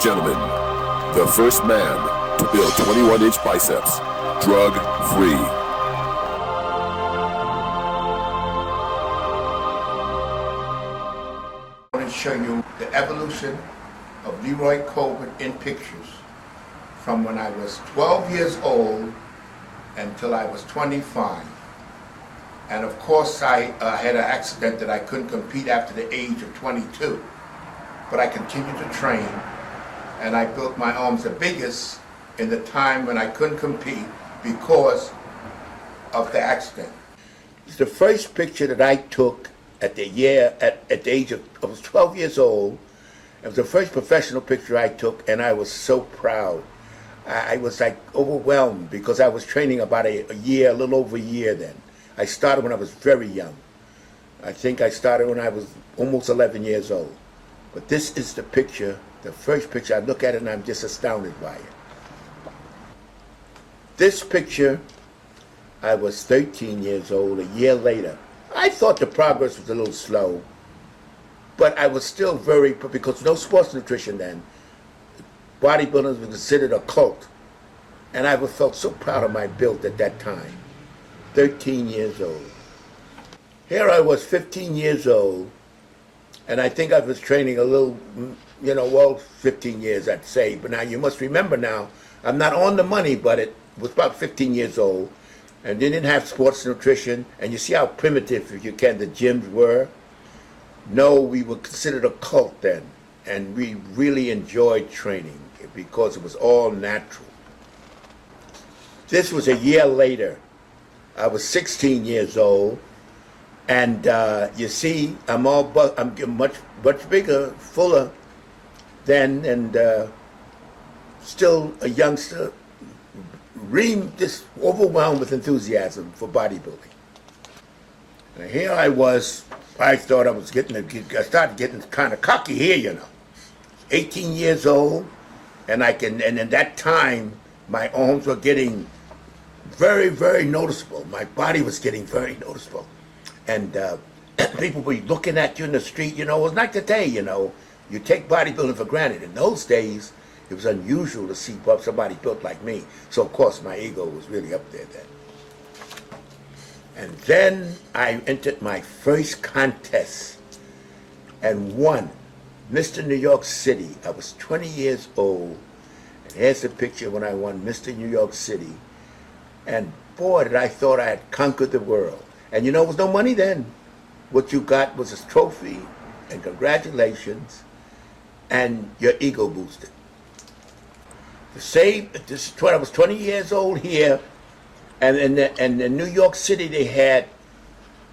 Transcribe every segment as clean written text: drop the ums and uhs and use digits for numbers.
gentlemen, the first man to build 21-inch biceps, drug-free. I want to show you the evolution of Leroy Colbert in pictures from when I was 12 years old until I was 25. And of course I had an accident that I couldn't compete after the age of 22. But I continued to train, and I built my arms the biggest in the time when I couldn't compete because of the accident. It's the first picture that I took at the age of, I was 12 years old. It was the first professional picture I took, and I was so proud. I was like overwhelmed because I was training about a little over a year then. I started when I was very young. I think I started when I was almost 11 years old. But this is the picture, the first picture. I look at it and I'm just astounded by it. This picture, I was 13 years old, a year later. I thought the progress was a little slow, but I was still because no sports nutrition then. Bodybuilding was considered a cult. And I felt so proud of my build at that time. 13 years old. Here I was 15 years old, and I think I was training a little, 15 years I'd say. But now you must remember now, I'm not on the money, but it was about 15 years old, and they didn't have sports nutrition, and you see how primitive, if you can, the gyms were. No, we were considered a cult then, and we really enjoyed training because it was all natural. This was a year later. I was 16 years old, and you see, I'm much bigger, fuller then, and still a youngster, just overwhelmed with enthusiasm for bodybuilding. And here I was. I thought I started getting kind of cocky here, 18 years old, and in that time, my arms were getting very, very noticeable. My body was getting very noticeable. And people were looking at you in the street, it was like today, you take bodybuilding for granted. In those days, it was unusual to see somebody built like me. So, of course, my ego was really up there then. And then I entered my first contest and won Mr. New York City. I was 20 years old. And here's the picture when I won Mr. New York City. And boy, did I thought I had conquered the world. And there was no money then. What you got was a trophy and congratulations and your ego boosted. I was 20 years old here, and in New York City they had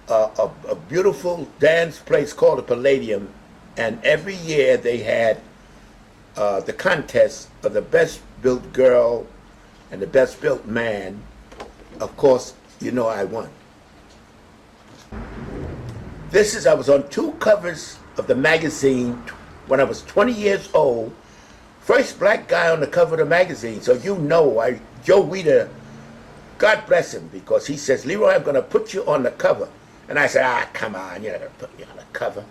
a beautiful dance place called the Palladium, and every year they had the contest of the best built girl and the best built man. Of course, I won. I was on 2 covers of the magazine when I was 20 years old. First black guy on the cover of the magazine. So Joe Weider, God bless him, because he says, Leroy, I'm going to put you on the cover. And I said, come on, you're not going to put me on the cover.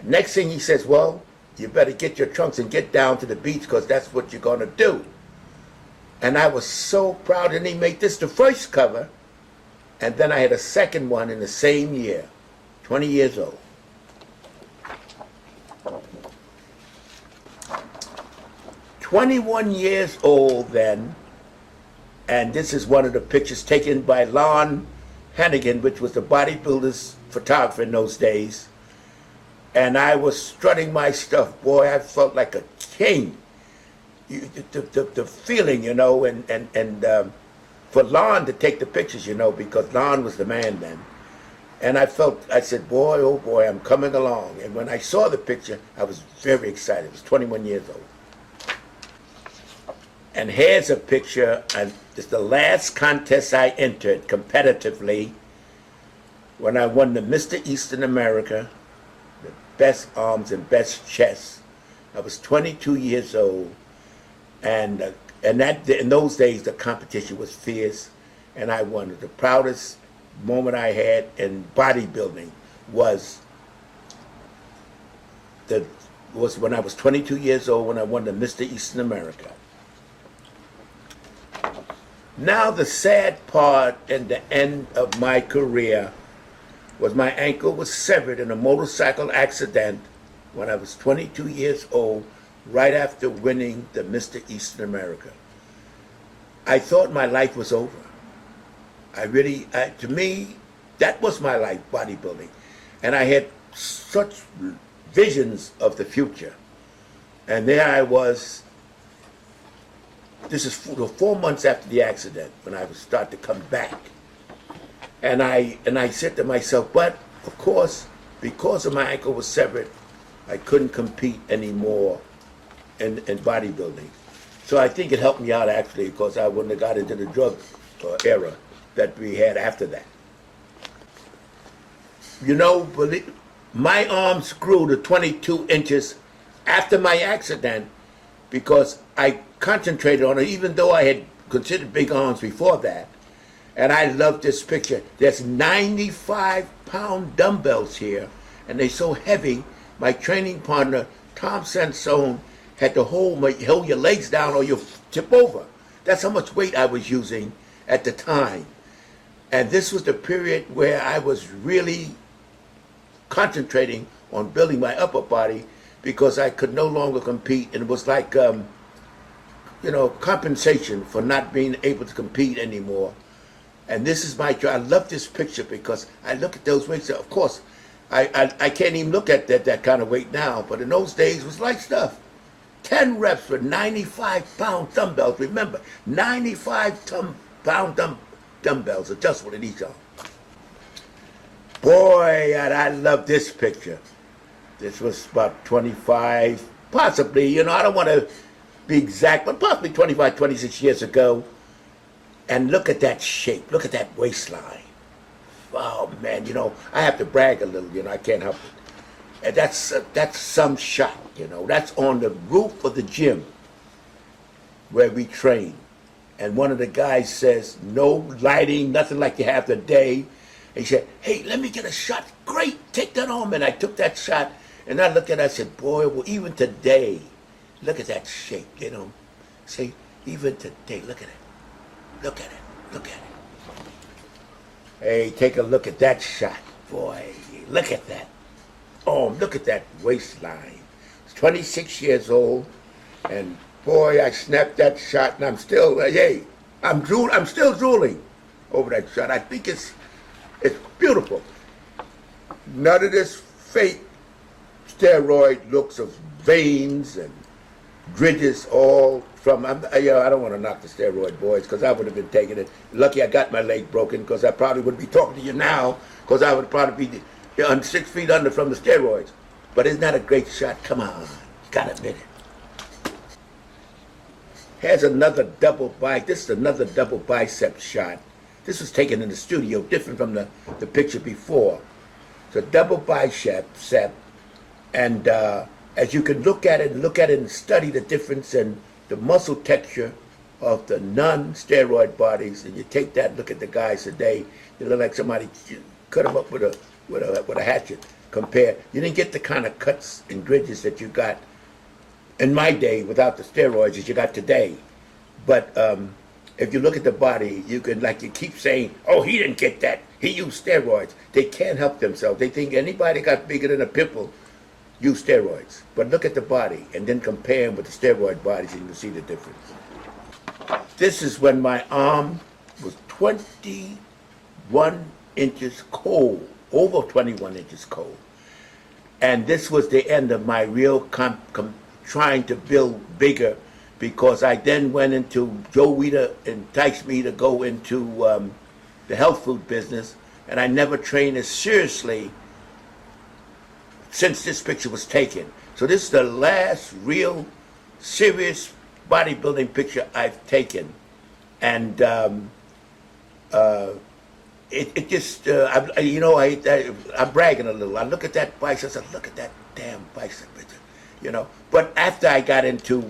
Next thing he says, well, you better get your trunks and get down to the beach because that's what you're going to do. And I was so proud, and he made this the first cover, and then I had a second one in the same year, 20 years old. "21 years old then, and this is one of the pictures taken by Lon Hannigan, which was the bodybuilder's photographer in those days, and I was strutting my stuff. Boy, I felt like a king. The feeling, and for Lon to take the pictures, because Lon was the man then. And I said, boy, oh boy, I'm coming along. And when I saw the picture, I was very excited. I was 21 years old. And here's a picture, and it's the last contest I entered competitively when I won the Mr. Eastern America, the best arms and best chest. I was 22 years old. And in those days, the competition was fierce, and I won. The proudest moment I had in bodybuilding was was when I was 22 years old when I won the Mr. Eastern America. Now the sad part and the end of my career was my ankle was severed in a motorcycle accident when I was 22 years old, right after winning the Mr. Eastern America. I thought my life was over. To me, that was my life, bodybuilding. And I had such visions of the future. And there I was. This is 4 months after the accident when I was start to come back. And I said to myself, but of course, because of my ankle was severed, I couldn't compete anymore in bodybuilding. So I think it helped me out actually, because I wouldn't have got into the drug era that we had after that. You know, my arms grew to 22 inches after my accident because I concentrated on it, even though I had considered big arms before that. And I love this picture. There's 95-pound dumbbells here, and they're so heavy. My training partner, Tom Sansone, had to hold your legs down or you'll tip over. That's how much weight I was using at the time. And this was the period where I was really concentrating on building my upper body because I could no longer compete. And it was like, compensation for not being able to compete anymore. And this is my, I love this picture because I look at those weights. Of course, I can't even look at that kind of weight now, but in those days it was light stuff. 10 reps with 95-pound dumbbells. Remember, 95-pound dumbbells, adjustable in each arm. Boy, I love this picture. This was about 25, possibly, I don't want to be exact, but possibly 25, 26 years ago. And look at that shape. Look at that waistline. Oh, man, I have to brag a little, I can't help it. And that's some shot, That's on the roof of the gym where we train. And one of the guys says, no lighting, nothing like you have today. And he said, hey, let me get a shot. Great, take that on. And I took that shot, and I looked at it, I said, boy, well, even today, look at that shape, See, even today, look at it. Look at it, look at it. Hey, take a look at that shot. Boy, look at that. Oh, look at that waistline. I was 26 years old, and boy, I snapped that shot, and I'm still, I'm still drooling over that shot. I think it's beautiful. None of this fake steroid looks of veins and ridges all from, I don't want to knock the steroid boys because I would have been taking it. Lucky I got my leg broken because I probably would be talking to you now because I would probably be 6 feet under from the steroids. But isn't that a great shot? Come on, you gotta admit it. Here's another double bicep. This is another double bicep shot. This was taken in the studio, different from the picture before. It's a double bicep, and as you can look at it and study the difference in the muscle texture of the non-steroid bodies, and you take that, look at the guys today, they look like somebody cut them up with a hatchet. Compare, you didn't get the kind of cuts and ridges that you got in my day without the steroids as you got today. But if you look at the body, you can, like you keep saying, oh, he didn't get that, he used steroids. They can't help themselves. They think anybody got bigger than a pimple use steroids. But look at the body and then compare them with the steroid bodies and you'll see the difference. This is when my arm was 21 inches cold, over 21 inches cold. And this was the end of my real trying to build bigger, because I then went into, Joe Weider enticed me to go into the health food business, and I never trained as seriously since this picture was taken. So this is the last real serious bodybuilding picture I've taken. And it just, I'm bragging a little. I look at that bicep, I said, look at that damn bicep picture, But after I got into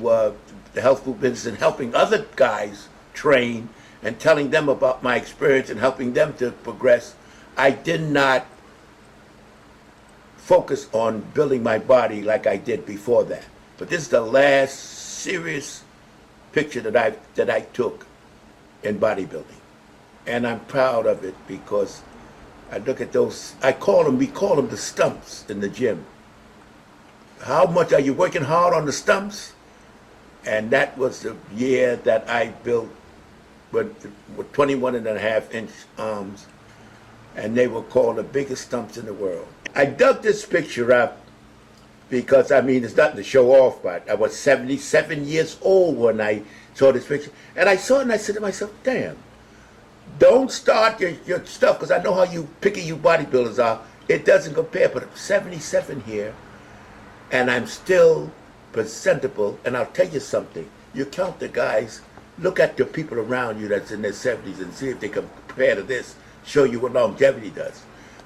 the health food business and helping other guys train and telling them about my experience and helping them to progress, I did not focus on building my body like I did before that. But this is the last serious picture that I took in bodybuilding. And I'm proud of it because I look at those, we call them the stumps in the gym. How much are you working hard on the stumps? And that was the year that I built with 21.5-inch arms, and they were called the biggest stumps in the world. I dug this picture up because, I mean, it's nothing to show off, but I was 77 years old when I saw this picture. And I saw it and I said to myself, damn, don't start your stuff, because I know how you picky you bodybuilders are. It doesn't compare, but I'm 77 here, and I'm still presentable. And I'll tell you something. You count the guys, look at the people around you that's in their 70s and see if they can compare to this, show you what longevity does.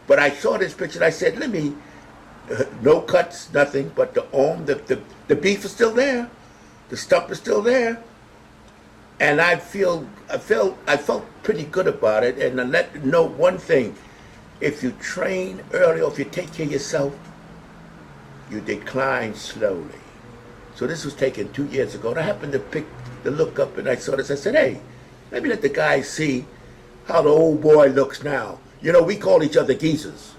But I saw this picture and I said, let me, no cuts, nothing, but the arm, the beef is still there. The stump is still there. And I felt pretty good about it. And I let you know one thing, if you train early or if you take care of yourself, you decline slowly. So this was taken 2 years ago, and I happened to look up and I saw this. I said, hey, let me let the guys see how the old boy looks now. You know, we call each other geezers.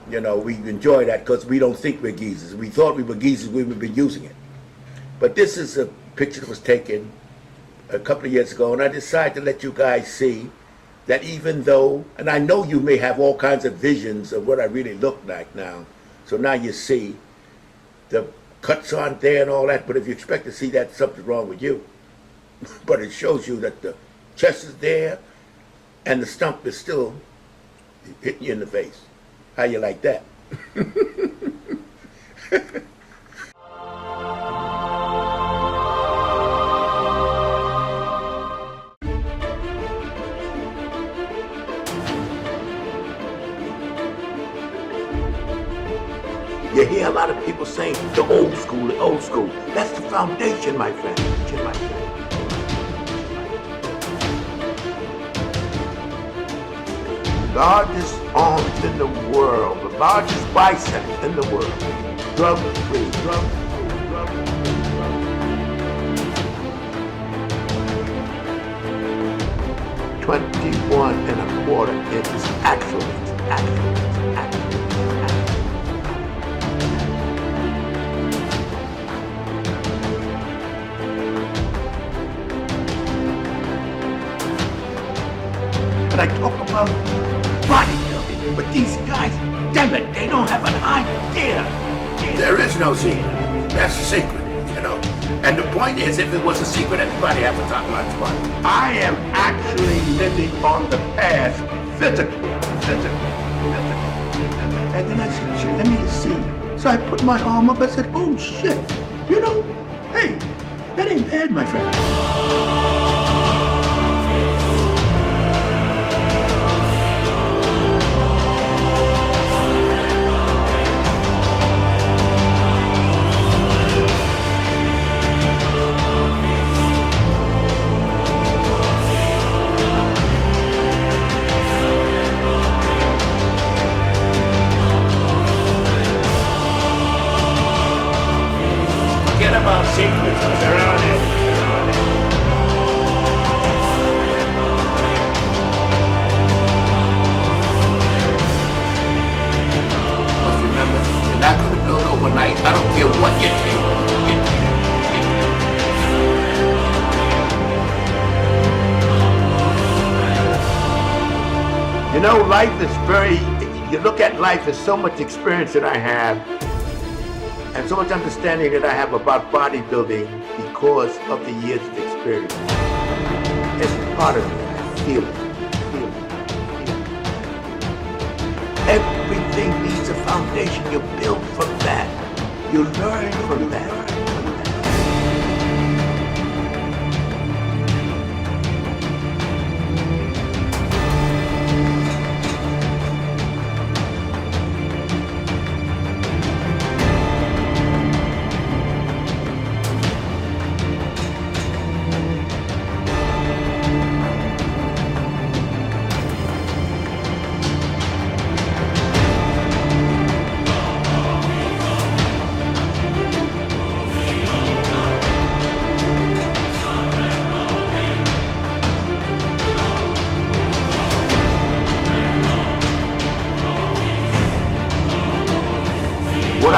You know, we enjoy that because we don't think we're geezers. We thought we were geezers, we would be using it. But this is a picture that was taken a couple of years ago, and I decided to let you guys see that even though, and I know you may have all kinds of visions of what I really look like now, so now you see the cuts aren't there and all that, but if you expect to see that, something's wrong with you. But it shows you that the chest is there and the stump is still hitting you in the face. How you like that? You hear a lot of people saying the old school, the old school. That's the foundation, my friend. Largest arms in the world, the largest biceps in the world. Drug-free, drug-free, drug-free. 21.25 inches actually. I talk about bodybuilding, but these guys, damn it, they don't have an idea. There is no secret. That's the secret, you know. And the point is, if it was a secret, everybody has to talk about it. I am actually living on the past physically. And then I said, shit, let me just see. So I put my arm up, I said, oh shit, you know, hey, that ain't bad, my friend. Secrets, they're on it. But remember, you're not going to build overnight. I don't care what you take. You know, life is you look at life as so much experience that I have, and so much understanding that I have about bodybuilding because of the years of experience. It's part of me. I feel it. Everything needs a foundation. You build from that. You learn from that.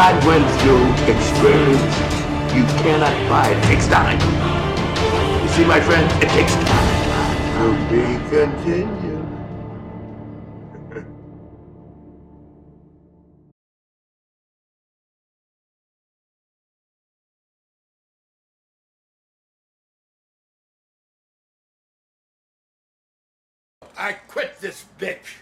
I went through experience. You cannot buy it. It takes time. You see, my friend, it takes time. To be continued. I quit this bitch.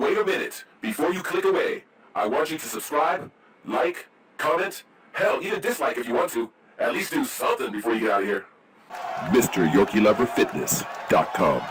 Wait a minute. Before you click away, I want you to subscribe, like, comment, hell, even dislike if you want to. At least do something before you get out of here. MrYorkieLoverFitness.com